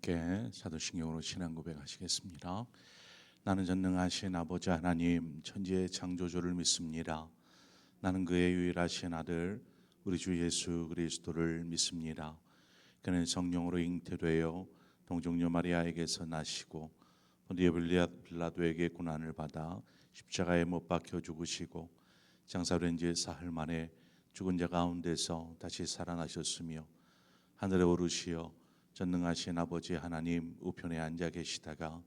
함께 사도신경으로 신앙 고백하시겠습니다. 나는 전능하신 아버지 하나님 천지의 창조주를 믿습니다. 나는 그의 유일하신 아들 우리 주 예수 그리스도를 믿습니다. 그는 성령으로 잉태되어 동정녀 마리아에게서 나시고 본디오 빌라도에게 고난을 받아 십자가에 못 박혀 죽으시고 장사된 지 사흘 만에 죽은 자 가운데서 다시 살아나셨으며 하늘에 오르시어 전능하신 아버지 하나님 우편에 앉아 계시다가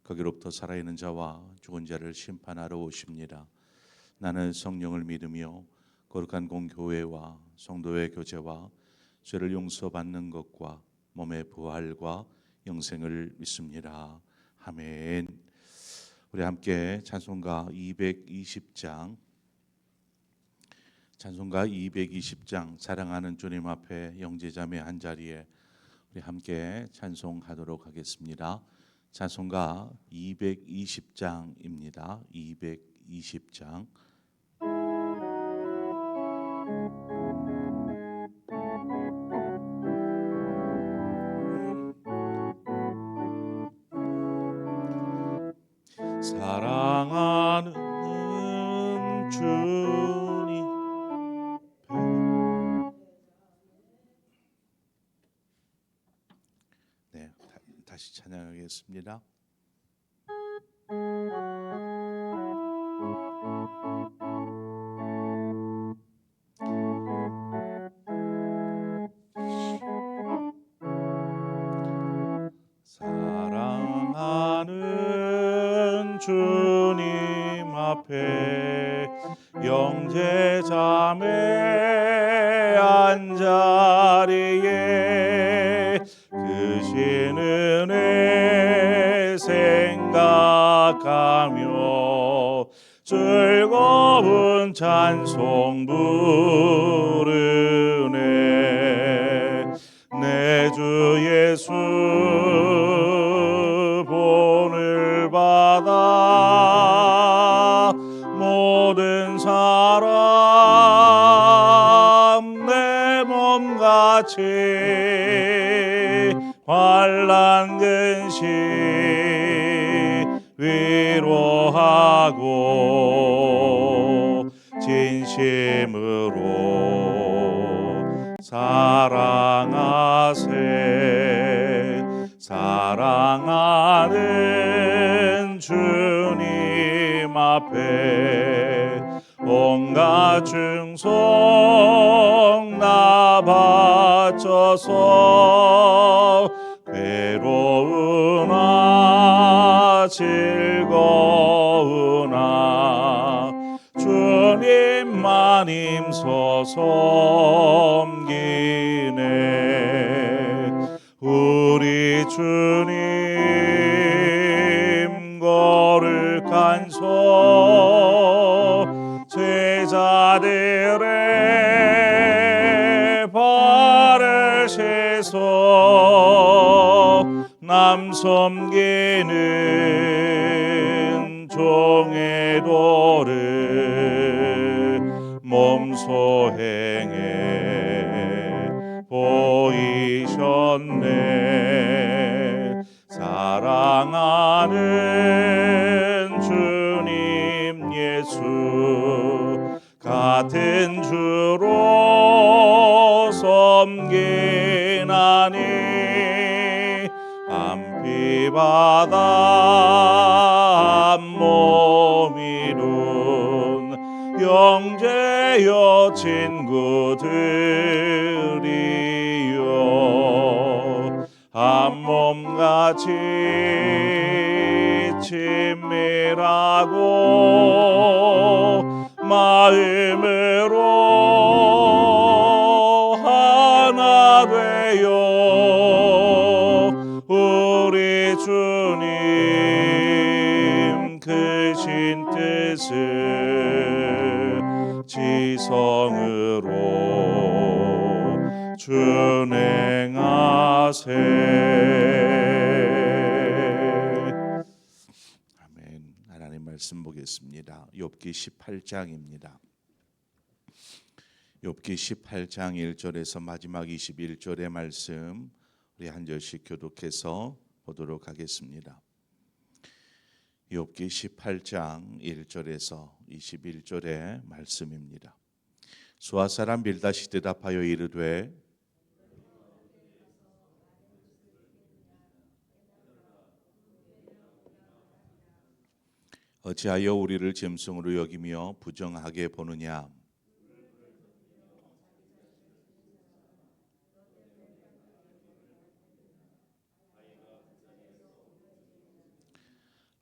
거기로부터 살아있는 자와 죽은 자를 심판하러 오십니다. 나는 성령을 믿으며 거룩한 공교회와 성도의 교제와 죄를 용서받는 것과 몸의 부활과 영생을 믿습니다. 아멘. 우리 함께 찬송가 220장 사랑하는 주님 앞에 형제자매 한자리에 우리 함께 찬송하도록 하겠습니다. 찬송가 220장입니다. 220장. 사랑하는 주님 다시 찬양하겠습니다. 사랑하는 주님 앞에 형제자매 한자리에 그 신 은혜 생각하며 즐거운 찬송 부르네. 내 주 예수 본을 받아 모든 사람 내 몸같이 환난 근심 위로하고 진심으로 사랑하세. 사랑하는 주님 앞에 온갖 충성 나 바쳐서 괴로우나 즐거우나 주님만 힘써 섬기네. 우리 주님 거룩한 손 제자들의 발을 씻어 남 섬기는 종의 도를 몸소 행해 보이셨네. 사랑하는 주님 예수 같은 주로 섬기나니 한피바다 한몸이룬 형제여 친구들이여 한몸같이 친밀하고 마음으로 하나 되어 우리 주님 크신 뜻을 지성으로 준행하세. 아멘. 하나님 말씀 보겠습니다. 욥기 18장입니다. 욥기 18장 1절에서 마지막 21절의 말씀 우리 한 절씩 교독해서 보도록 하겠습니다. 욥기 18장 1절에서 21절의 말씀입니다. 수아 사람 빌닷이 대답하여 이르되 어찌하여 우리를 짐승으로 여기며 부정하게 보느냐.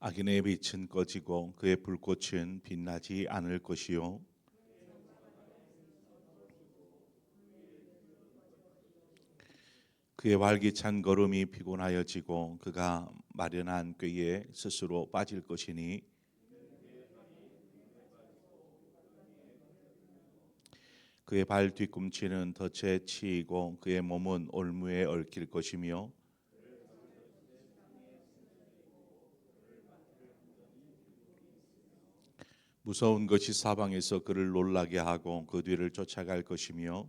악인의 빛은 꺼지고 그의 불꽃은 빛나지 않을 것이요 그의 활기찬 걸음이 피곤하여지고 그가 마련한 꾀에 스스로 빠질 것이니 그의 발 뒤꿈치는 덫에 치이고 그의 몸은 올무에 얽힐 것이며 무서운 것이 사방에서 그를 놀라게 하고 그 뒤를 쫓아갈 것이며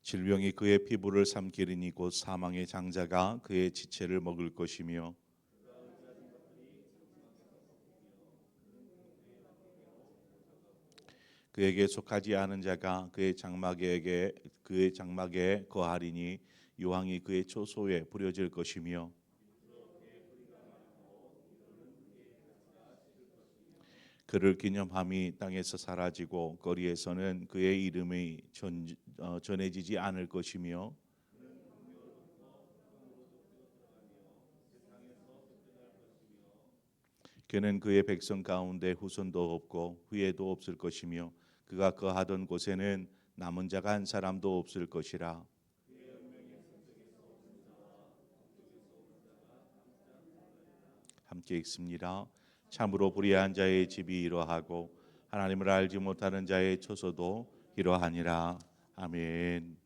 질병이 그의 피부를 삼키리니 곧 사망의 장자가 그의 지체를 먹을 것이며 그에게 속하지 않은 자가 그의 장막에 거하리니 유황이 그의 초소에 뿌려질 것이며 그를 기념함이 땅에서 사라지고 거리에서는 그의 이름이 전해지지 않을 것이며 그는 그의 백성 가운데 후손도 없고 후예도 없을 것이며 그가 거하던 곳에는 남은 자가 한 사람도 없을 것이라. 함께 읽습니다. 참으로 불의한 자의 집이 이러하고 하나님을 알지 못하는 자의 처소도 이러하니라. 아멘.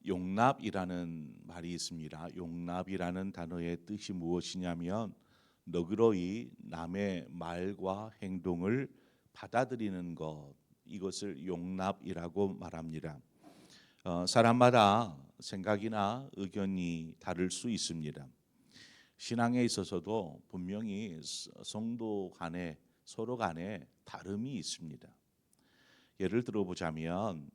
용납이라는 말이 있습니다. 용납이라는 단어의 뜻이 무엇이냐면 너그러이 남의 말과 행동을 받아들이는 것, 이것을 용납이라고 말합니다. 사람마다 생각이나 의견이 다를 수 있습니다. 신앙에 있어서도 분명히 성도 간에 서로 간에 다름이 있습니다. 예를 들어보자면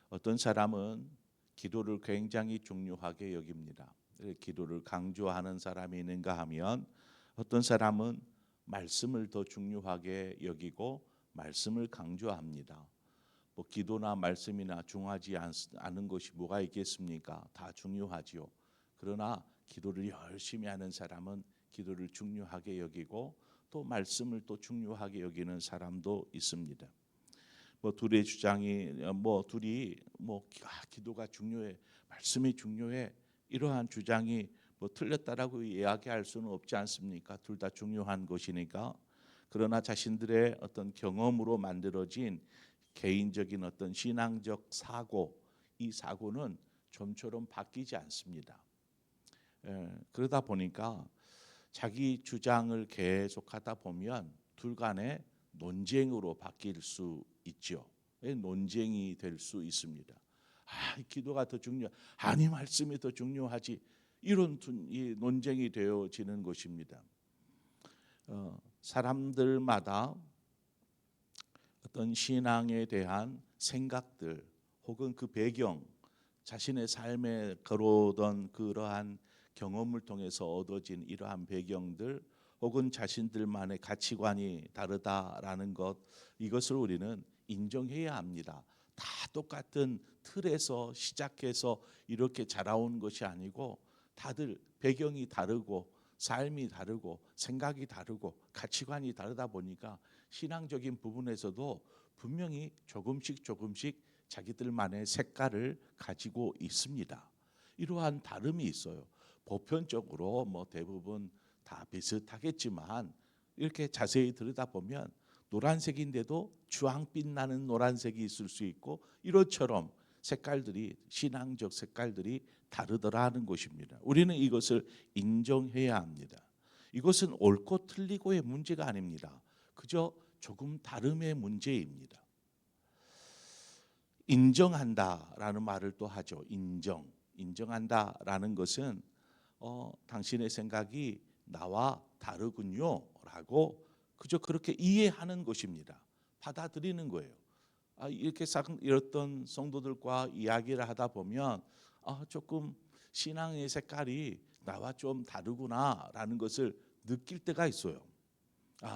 어떤 사람은 기도를 굉장히 중요하게 여깁니다. 기도를 강조하는 사람이 있는가 하면 어떤 사람은 말씀을 더 중요하게 여기고 말씀을 강조합니다. 뭐 기도나 말씀이나 중요하지 않은 것이 뭐가 있겠습니까? 다 중요하지요. 그러나 기도를 열심히 하는 사람은 기도를 중요하게 여기고 또 말씀을 또 중요하게 여기는 사람도 있습니다. 뭐 둘의 주장이 기도가 중요해, 말씀이 중요해, 이러한 주장이 뭐 틀렸다라고 이야기할 수는 없지 않습니까? 둘 다 중요한 것이니까. 그러나 자신들의 어떤 경험으로 만들어진 개인적인 어떤 신앙적 사고, 이 사고는 좀처럼 바뀌지 않습니다. 그러다 보니까 자기 주장을 계속하다 보면 둘 간에 논쟁으로 바뀔 수 있죠. 논쟁이 될 수 있습니다. 기도가 더 아니 말씀이 더 중요하지. 이런 논쟁이 되어지는 것입니다. 사람들마다 어떤 신앙에 대한 생각들 혹은 그 배경, 자신의 삶에 걸어오던 그러한 경험을 통해서 얻어진 이러한 배경들 혹은 자신들만의 가치관이 다르다라는 것, 이것을 우리는 인정해야 합니다. 다 똑같은 틀에서 시작해서 이렇게 자라온 것이 아니고 다들 배경이 다르고 삶이 다르고 생각이 다르고 가치관이 다르다 보니까 신앙적인 부분에서도 분명히 조금씩 자기들만의 색깔을 가지고 있습니다. 이러한 다름이 있어요. 보편적으로 뭐 대부분 다 비슷하겠지만 이렇게 자세히 들여다보면 노란색인데도 주황빛 나는 노란색이 있을 수 있고 이것처럼 색깔들이, 신앙적 색깔들이 다르더라는 것입니다. 우리는 이것을 인정해야 합니다. 이것은 옳고 틀리고의 문제가 아닙니다. 그저 조금 다름의 문제입니다. 인정한다라는 말을 또 하죠. 인정한다라는 것은 당신의 생각이 나와 다르군요라고 그저 그렇게 이해하는 것입니다. 받아들이는 거예요. 이렇게 이랬던 성도들과 이야기를 하다 보면 조금 신앙의 색깔이 나와 좀 다르구나라는 것을 느낄 때가 있어요.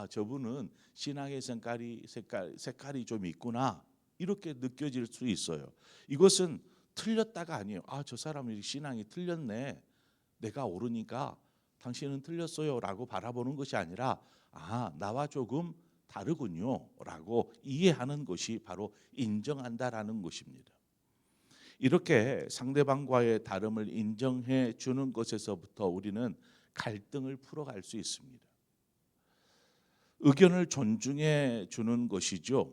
저분은 신앙의 색깔이 좀 있구나 이렇게 느껴질 수 있어요. 이것은 틀렸다가 아니에요. 저 사람이 신앙이 틀렸네. 내가 옳으니까 당신은 틀렸어요라고 바라보는 것이 아니라 나와 조금 다르군요라고 이해하는 것이 바로 인정한다라는 것입니다. 이렇게 상대방과의 다름을 인정해 주는 것에서부터 우리는 갈등을 풀어갈 수 있습니다. 의견을 존중해 주는 것이죠.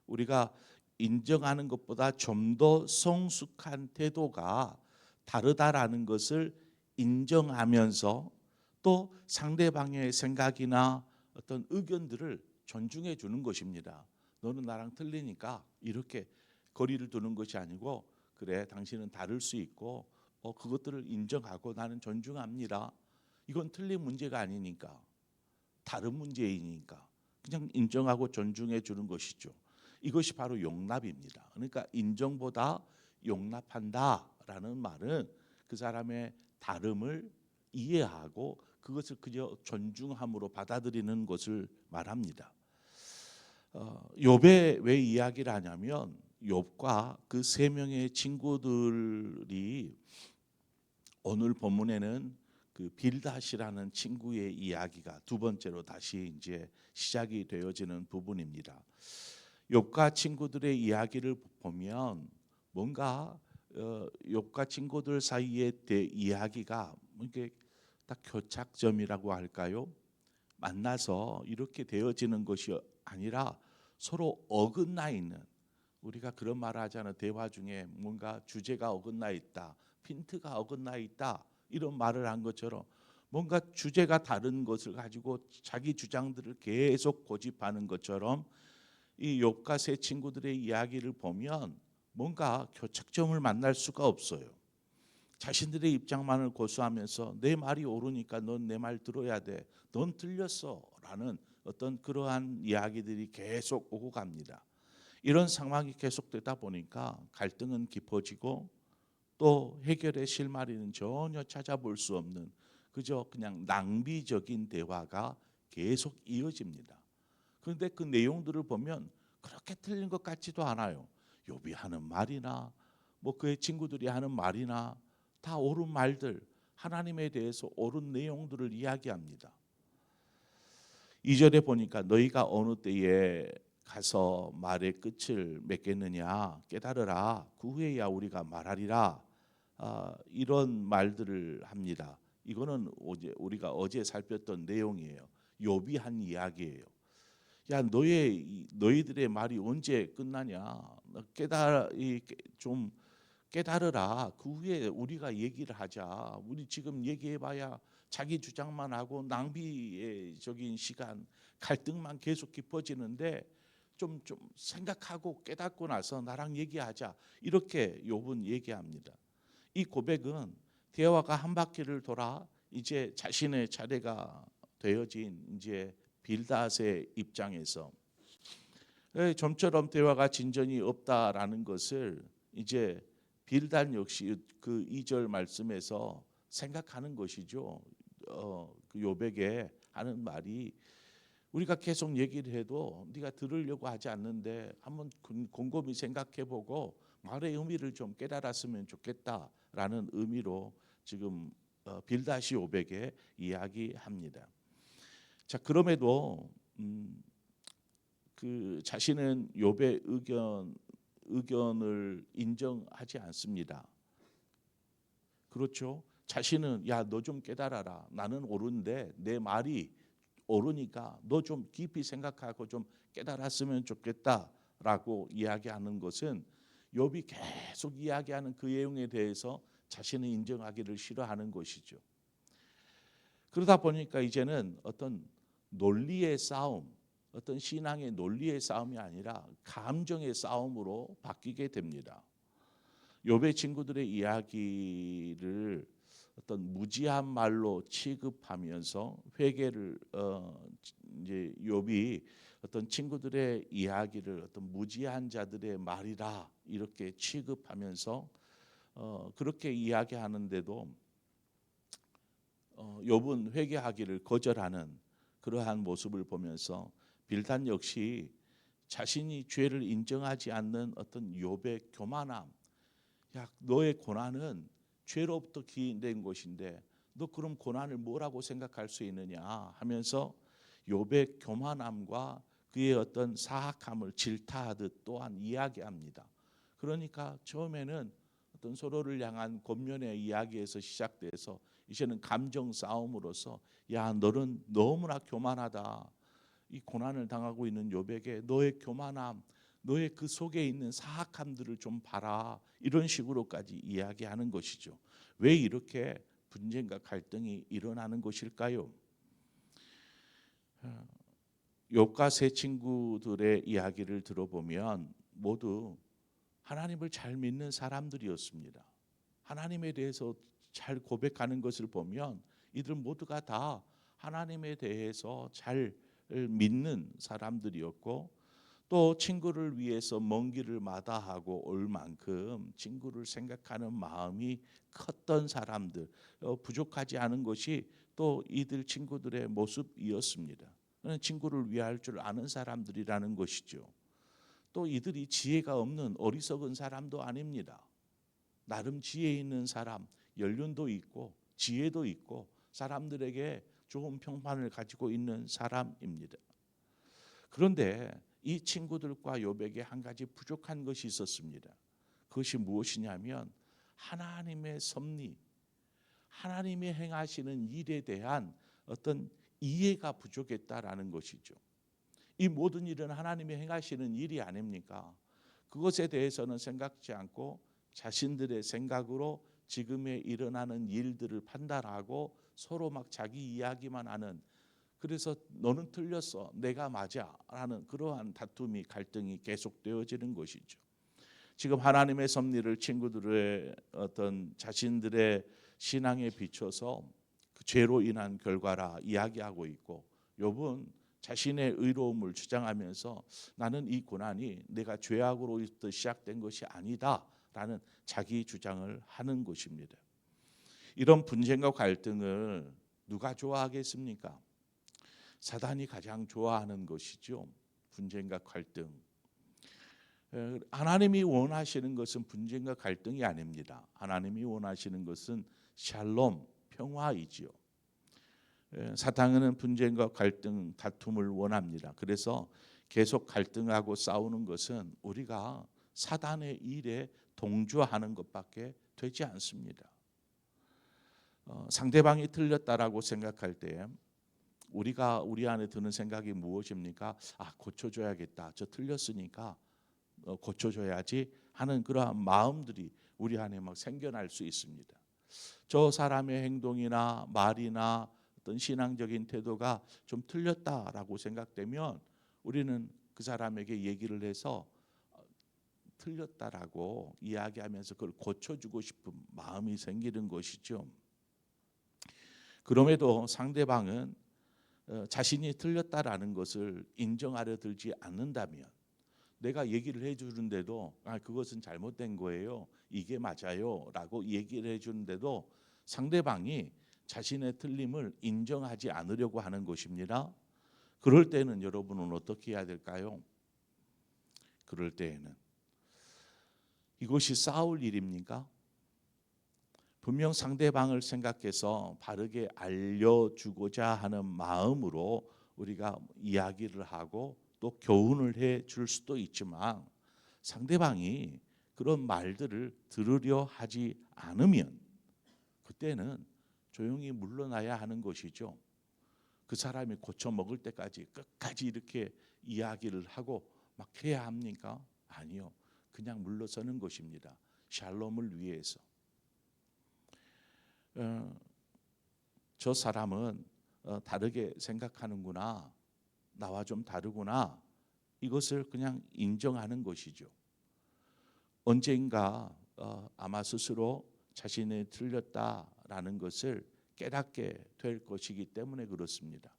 우리가 인정하는 것보다 좀 더 성숙한 태도가 다르다라는 것을 인정하면서 또 상대방의 생각이나 어떤 의견들을 존중해 주는 것입니다. 너는 나랑 틀리니까 이렇게 거리를 두는 것이 아니고 그래 당신은 다를 수 있고 그것들을 인정하고 나는 존중합니다. 이건 틀린 문제가 아니니까 다른 문제이니까 그냥 인정하고 존중해 주는 것이죠. 이것이 바로 용납입니다. 그러니까 인정보다 용납한다라는 말은 그 사람의 다름을 이해하고 그것을 그저 존중함으로 받아들이는 것을 말합니다. 욥의 왜 이야기를 하냐면 욥과 그 세 명의 친구들이 오늘 본문에는 그 빌닷이라는 친구의 이야기가 두 번째로 다시 이제 시작이 되어지는 부분입니다. 욥과 친구들의 이야기를 보면 뭔가 욥과 친구들 사이의 이야기가 이게 딱 교착점이라고 할까요? 만나서 이렇게 되어지는 것이 아니라 서로 어긋나 있는, 우리가 그런 말을 하잖아요. 대화 중에 뭔가 주제가 어긋나 있다, 핀트가 어긋나 있다 이런 말을 한 것처럼 뭔가 주제가 다른 것을 가지고 자기 주장들을 계속 고집하는 것처럼 이 욥과 세 친구들의 이야기를 보면 뭔가 교착점을 만날 수가 없어요. 자신들의 입장만을 고수하면서 내 말이 옳으니까 넌 내 말 들어야 돼, 넌 틀렸어 라는 어떤 그러한 이야기들이 계속 오고 갑니다. 이런 상황이 계속되다 보니까 갈등은 깊어지고 또 해결의 실마리는 전혀 찾아볼 수 없는 그저 그냥 낭비적인 대화가 계속 이어집니다. 그런데 그 내용들을 보면 그렇게 틀린 것 같지도 않아요. 욥이 하는 말이나 뭐 그의 친구들이 하는 말이나 다 옳은 말들, 하나님에 대해서 옳은 내용들을 이야기합니다. 2절에 보니까 너희가 어느 때에 가서 말의 끝을 맺겠느냐 깨달으라, 그 후에야 우리가 말하리라. 이런 말들을 합니다. 이거는 우리가 어제 살폈던 내용이에요. 욥이 한 이야기예요. 야, 너희들의 말이 언제 끝나냐? 좀 깨달으라. 그 후에 우리가 얘기를 하자. 우리 지금 얘기해봐야 자기 주장만 하고 낭비적인 시간, 갈등만 계속 깊어지는데 좀 생각하고 깨닫고 나서 나랑 얘기하자. 이렇게 욥은 얘기합니다. 이 고백은 대화가 한 바퀴를 돌아 이제 자신의 차례가 되어진 이제 빌닷의 입장에서 좀처럼 대화가 진전이 없다라는 것을 이제 빌닷 역시 그 2절 말씀에서 생각하는 것이죠. 그 욥에게 하는 말이 우리가 계속 얘기를 해도 네가 들으려고 하지 않는데 한번 곰곰이 생각해보고 말의 의미를 좀 깨달았으면 좋겠다라는 의미로 지금 빌닷이 욥에게 이야기합니다. 자, 그럼에도 그 자신은 욥의 의견을 인정하지 않습니다. 그렇죠? 자신은 야, 너 좀 깨달아라. 나는 옳은데 내 말이 옳으니까 너 좀 깊이 생각하고 좀 깨달았으면 좋겠다라고 이야기하는 것은 욥이 계속 이야기하는 그 내용에 대해서 자신은 인정하기를 싫어하는 것이죠. 그러다 보니까 이제는 어떤 논리의 싸움, 어떤 신앙의 논리의 싸움이 아니라 감정의 싸움으로 바뀌게 됩니다. 욥의 친구들의 이야기를 어떤 무지한 말로 취급하면서 회개를 이제 욥이 어떤 친구들의 이야기를 어떤 무지한 자들의 말이라 이렇게 취급하면서 그렇게 이야기하는데도 욥은 회개하기를 거절하는 그러한 모습을 보면서 빌단 역시 자신이 죄를 인정하지 않는 어떤 욥의 교만함, 야 너의 고난은 죄로부터 기인된 것인데 너 그럼 고난을 뭐라고 생각할 수 있느냐 하면서 욥의 교만함과 그의 어떤 사악함을 질타하듯 또한 이야기합니다. 그러니까 처음에는 어떤 서로를 향한 권면의 이야기에서 시작돼서 이제는 감정 싸움으로서 야 너는 너무나 교만하다. 이 고난을 당하고 있는 욥에게 너의 교만함, 너의 그 속에 있는 사악함들을 좀 봐라. 이런 식으로까지 이야기하는 것이죠. 왜 이렇게 분쟁과 갈등이 일어나는 것일까요? 욥과 세 친구들의 이야기를 들어보면 모두 하나님을 잘 믿는 사람들이었습니다. 하나님에 대해서 잘 고백하는 것을 보면 이들 모두가 다 하나님에 대해서 잘 믿는 사람들이었고 또 친구를 위해서 먼 길을 마다하고 올 만큼 친구를 생각하는 마음이 컸던 사람들, 부족하지 않은 것이 또 이들 친구들의 모습이었습니다. 친구를 위할 줄 아는 사람들이라는 것이죠. 또 이들이 지혜가 없는 어리석은 사람도 아닙니다. 나름 지혜 있는 사람, 연륜도 있고 지혜도 있고 사람들에게 좋은 평판을 가지고 있는 사람입니다. 그런데 이 친구들과 욥에게 한 가지 부족한 것이 있었습니다. 그것이 무엇이냐면 하나님의 섭리, 하나님이 행하시는 일에 대한 어떤 이해가 부족했다라는 것이죠. 이 모든 일은 하나님이 행하시는 일이 아닙니까? 그것에 대해서는 생각지 않고 자신들의 생각으로 지금에 일어나는 일들을 판단하고 서로 막 자기 이야기만 하는, 그래서 너는 틀렸어 내가 맞아 라는 그러한 다툼이 갈등이 계속되어지는 것이죠. 지금 하나님의 섭리를 친구들의 어떤 자신들의 신앙에 비춰서 그 죄로 인한 결과라 이야기하고 있고 욥은 자신의 의로움을 주장하면서 나는 이 고난이 내가 죄악으로부터 시작된 것이 아니다라는 자기 주장을 하는 것입니다. 이런 분쟁과 갈등을 누가 좋아하겠습니까? 사단이 가장 좋아하는 것이죠. 분쟁과 갈등. 하나님이 원하시는 것은 분쟁과 갈등이 아닙니다. 하나님이 원하시는 것은 샬롬, 평화이지요. 사탄은 분쟁과 갈등, 다툼을 원합니다. 그래서 계속 갈등하고 싸우는 것은 우리가 사단의 일에 동조하는 것밖에 되지 않습니다. 상대방이 틀렸다라고 생각할 때 우리가 우리 안에 드는 생각이 무엇입니까? 고쳐줘야겠다. 저 틀렸으니까 고쳐줘야지 하는 그러한 마음들이 우리 안에 막 생겨날 수 있습니다. 저 사람의 행동이나 말이나 어떤 신앙적인 태도가 좀 틀렸다라고 생각되면 우리는 그 사람에게 얘기를 해서 틀렸다라고 이야기하면서 그걸 고쳐주고 싶은 마음이 생기는 것이죠. 그럼에도 상대방은 자신이 틀렸다라는 것을 인정하려 들지 않는다면 내가 얘기를 해주는데도 그것은 잘못된 거예요. 이게 맞아요. 라고 얘기를 해주는데도 상대방이 자신의 틀림을 인정하지 않으려고 하는 것입니다. 그럴 때는 여러분은 어떻게 해야 될까요? 그럴 때에는 이것이 싸울 일입니까? 분명 상대방을 생각해서 바르게 알려주고자 하는 마음으로 우리가 이야기를 하고 또 교훈을 해줄 수도 있지만 상대방이 그런 말들을 들으려 하지 않으면 그때는 조용히 물러나야 하는 것이죠. 그 사람이 고쳐 먹을 때까지 끝까지 이렇게 이야기를 하고 막 해야 합니까? 아니요. 그냥 물러서는 것입니다. 샬롬을 위해서. 저 사람은 다르게 생각하는구나. 나와 좀 다르구나. 이것을 그냥 인정하는 것이죠. 언젠가 아마 스스로 자신이 틀렸다라는 것을 깨닫게 될 것이기 때문에 그렇습니다.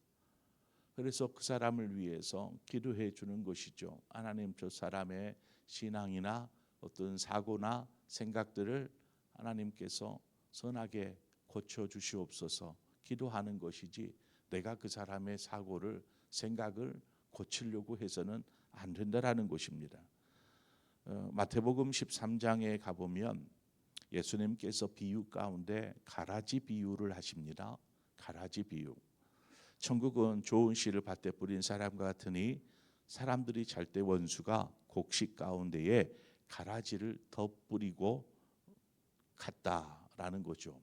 그래서 그 사람을 위해서 기도해 주는 것이죠. 하나님, 저 사람의 신앙이나 어떤 사고나 생각들을 하나님께서 선하게 고쳐 주시옵소서 기도하는 것이지, 내가 그 사람의 사고를 생각을 고치려고 해서는 안 된다라는 것입니다. 마태복음 13장에 가보면 예수님께서 비유 가운데 가라지 비유를 하십니다. 가라지 비유. 천국은 좋은 씨를 밭에 뿌린 사람과 같으니 사람들이 잘 때 원수가 곡식 가운데에 가라지를 덧뿌리고 갔다라는 거죠.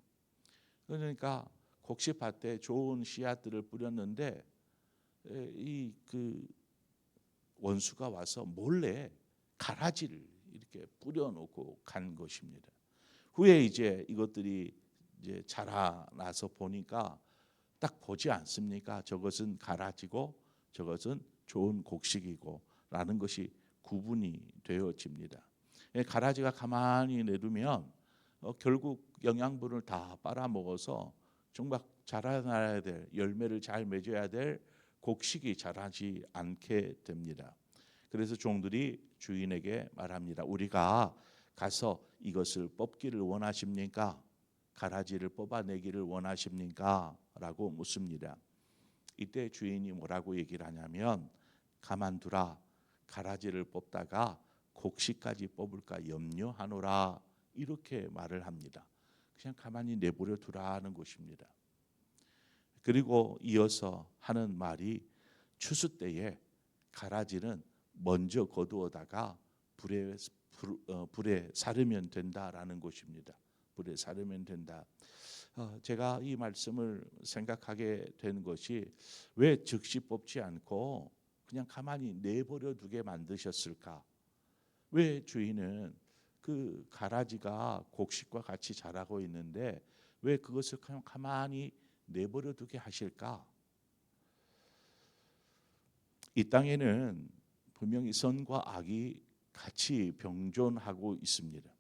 그러니까 곡식 밭에 좋은 씨앗들을 뿌렸는데 이 그 원수가 와서 몰래 가라지를 이렇게 뿌려놓고 간 것입니다. 후에 이제 이것들이 이제 자라나서 보니까 딱 보지 않습니까? 저것은 가라지고 저것은 좋은 곡식이고 라는 것이 구분이 되어집니다. 가라지가 가만히 내두면 결국 영양분을 다 빨아먹어서 정말 자라나야 될, 열매를 잘 맺어야 될 곡식이 자라지 않게 됩니다. 그래서 종들이 주인에게 말합니다. 우리가 가서 이것을 뽑기를 원하십니까? 가라지를 뽑아내기를 원하십니까? 라고 묻습니다. 이때 주인이 뭐라고 얘기를 하냐면, 가만두라, 가라지를 뽑다가 곡식까지 뽑을까 염려하노라, 이렇게 말을 합니다. 그냥 가만히 내버려 두라는 것입니다. 그리고 이어서 하는 말이, 추수 때에 가라지는 먼저 거두어다가 불에 사르면 된다라는 것입니다. 불에 사르면 된다. 제가 이 말씀을 생각하게 된 것이, 왜 즉시 뽑지 않고 그냥 가만히 내버려 두게 만드셨을까? 왜 주인은 그 가라지가 곡식과 같이 자라고 있는데 왜 그것을 그냥 가만히 내버려 두게 하실까? 이 땅에는 분명히 선과 악이 같이 병존하고 있습니다.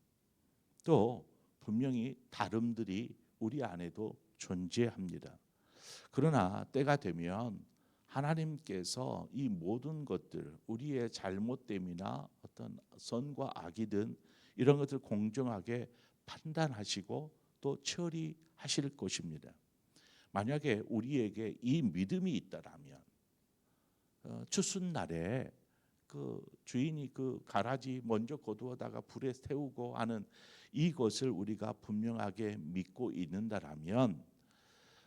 또 분명히 다름들이 우리 안에도 존재합니다. 그러나 때가 되면 하나님께서 이 모든 것들, 우리의 잘못됨이나 어떤 선과 악이든 이런 것들 공정하게 판단하시고 또 처리하실 것입니다. 만약에 우리에게 이 믿음이 있다라면 추수날에 그 주인이 그 가라지 먼저 거두어다가 불에 태우고 하는 이것을 우리가 분명하게 믿고 있는다라면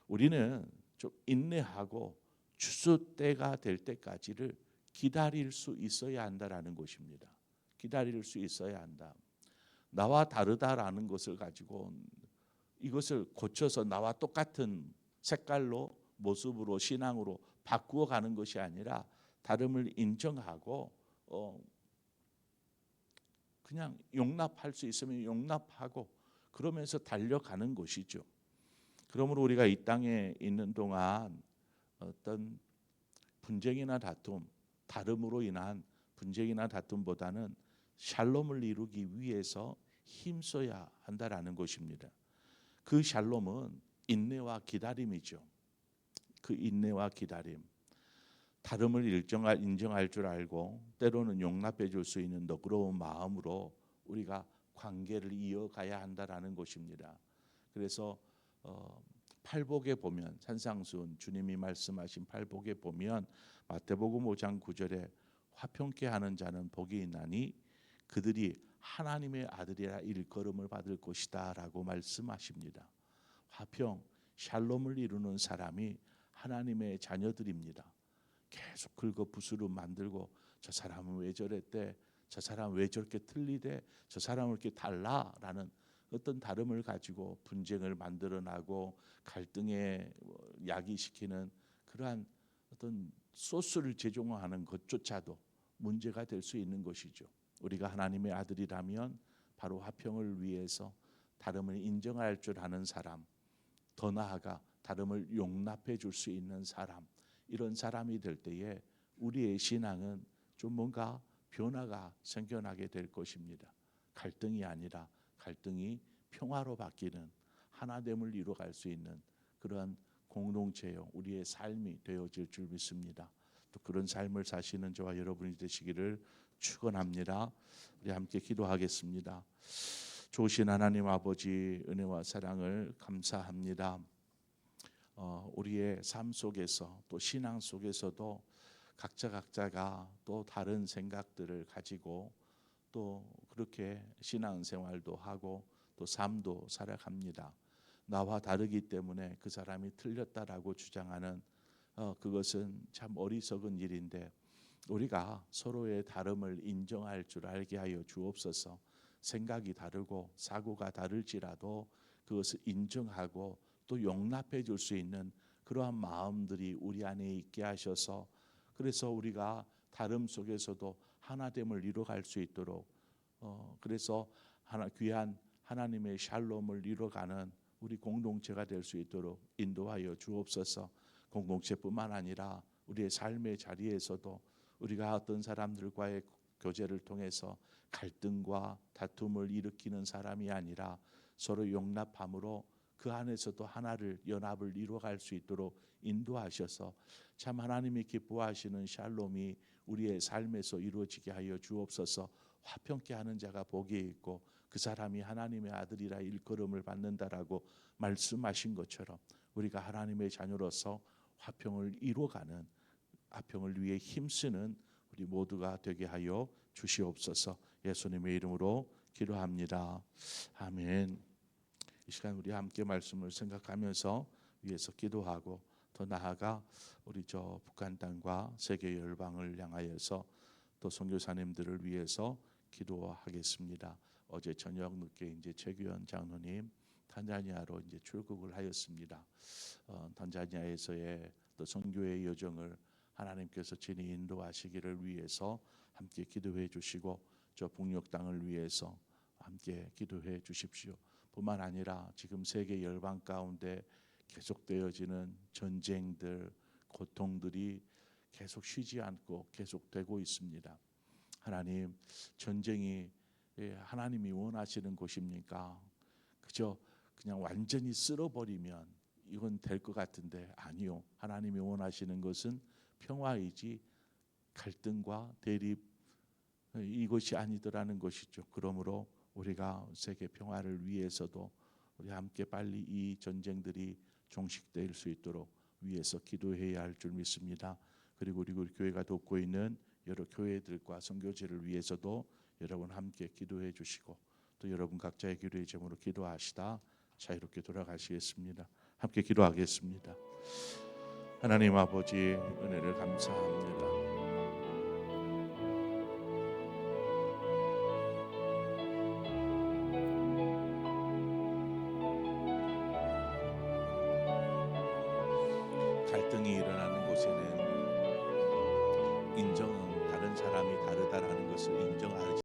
우리는 좀 인내하고 추수 때가 될 때까지를 기다릴 수 있어야 한다라는 것입니다. 기다릴 수 있어야 한다. 나와 다르다라는 것을 가지고 이것을 고쳐서 나와 똑같은 색깔로, 모습으로, 신앙으로 바꾸어 가는 것이 아니라 다름을 인정하고 그냥 용납할 수 있으면 용납하고 그러면서 달려가는 것이죠. 그러므로 우리가 이 땅에 있는 동안 어떤 분쟁이나 다툼, 다름으로 인한 분쟁이나 다툼보다는 샬롬을 이루기 위해서 힘써야 한다라는 것입니다. 그 샬롬은 인내와 기다림이죠. 그 인내와 기다림, 다름을 인정할 줄 알고 때로는 용납해 줄 수 있는 너그러운 마음으로 우리가 관계를 이어가야 한다라는 것입니다. 그래서 팔복에 보면, 산상수훈 주님이 말씀하신 팔복에 보면 마태복음 5장 9절에 화평케 하는 자는 복이 있나니 그들이 하나님의 아들이라 일컬음을 받을 것이다 라고 말씀하십니다. 화평, 샬롬을 이루는 사람이 하나님의 자녀들입니다. 계속 긁어 부스럼 만들고 저 사람은 왜 저랬대, 저 사람은 왜 저렇게 틀리대, 저 사람은 이렇게 달라라는 어떤 다름을 가지고 분쟁을 만들어나고 갈등에 야기시키는 그러한 어떤 소스를 제공하는 것조차도 문제가 될 수 있는 것이죠. 우리가 하나님의 아들이라면 바로 화평을 위해서 다름을 인정할 줄 아는 사람, 더 나아가 다름을 용납해 줄 수 있는 사람, 이런 사람이 될 때에 우리의 신앙은 좀 뭔가 변화가 생겨나게 될 것입니다. 갈등이 아니라 갈등이 평화로 바뀌는 하나됨을 이루어갈 수 있는 그러한 공동체요 우리의 삶이 되어질 줄 믿습니다. 또 그런 삶을 사시는 저와 여러분이 되시기를 축원합니다. 우리 함께 기도하겠습니다. 좋으신 하나님 아버지 은혜와 사랑을 감사합니다. 우리의 삶 속에서 또 신앙 속에서도 각자가 또 다른 생각들을 가지고 또 그렇게 신앙생활도 하고 또 삶도 살아갑니다. 나와 다르기 때문에 그 사람이 틀렸다라고 주장하는 그것은 참 어리석은 일인데 우리가 서로의 다름을 인정할 줄 알게 하여 주옵소서. 생각이 다르고 사고가 다를지라도 그것을 인정하고 또 용납해 줄 수 있는 그러한 마음들이 우리 안에 있게 하셔서 그래서 우리가 다름 속에서도 하나됨을 이루어갈 수 있도록 그래서 귀한 하나님의 샬롬을 이루어가는 우리 공동체가 될 수 있도록 인도하여 주옵소서. 공동체뿐만 아니라 우리의 삶의 자리에서도 우리가 어떤 사람들과의 교제를 통해서 갈등과 다툼을 일으키는 사람이 아니라 서로 용납함으로 그 안에서도 하나를 연합을 이루어갈 수 있도록 인도하셔서 참 하나님이 기뻐하시는 샬롬이 우리의 삶에서 이루어지게 하여 주옵소서. 화평케 하는 자가 복이 있고 그 사람이 하나님의 아들이라 일컬음을 받는다라고 말씀하신 것처럼 우리가 하나님의 자녀로서 화평을 이루어가는 화평을 위해 힘쓰는 우리 모두가 되게 하여 주시옵소서. 예수님의 이름으로 기도합니다. 아멘. 이 시간 우리 함께 말씀을 생각하면서 위에서 기도하고 더 나아가 우리 저 북한 땅과 세계 열방을 향하여서 또 선교사님들을 위해서 기도하겠습니다. 어제 저녁 늦게 이제 최규현 장로님 탄자니아로 이제 출국을 하였습니다. 탄자니아에서의 또 선교의 여정을 하나님께서 친히 인도하시기를 위해서 함께 기도해 주시고 저 북녘 땅을 위해서 함께 기도해 주십시오. 뿐만 아니라 지금 세계 열방 가운데 계속되어지는 전쟁들, 고통들이 계속 쉬지 않고 계속되고 있습니다. 하나님, 전쟁이 하나님이 원하시는 것입니까? 그냥 완전히 쓸어버리면 이건 될 것 같은데 아니요. 하나님이 원하시는 것은 평화이지 갈등과 대립 이것이 아니더라는 것이죠. 그러므로 우리가 세계 평화를 위해서도 우리 함께 빨리 이 전쟁들이 종식될 수 있도록 위해서 기도해야 할 줄 믿습니다. 그리고 우리 교회가 돕고 있는 여러 교회들과 선교지를 위해서도 여러분 함께 기도해 주시고 또 여러분 각자의 기도의 제목으로 기도하시다 자유롭게 돌아가시겠습니다. 함께 기도하겠습니다. 하나님 아버지 은혜를 감사합니다. 갈등이 일어나는 곳에는 인정은 다른 사람이 다르다라는 것을 인정하지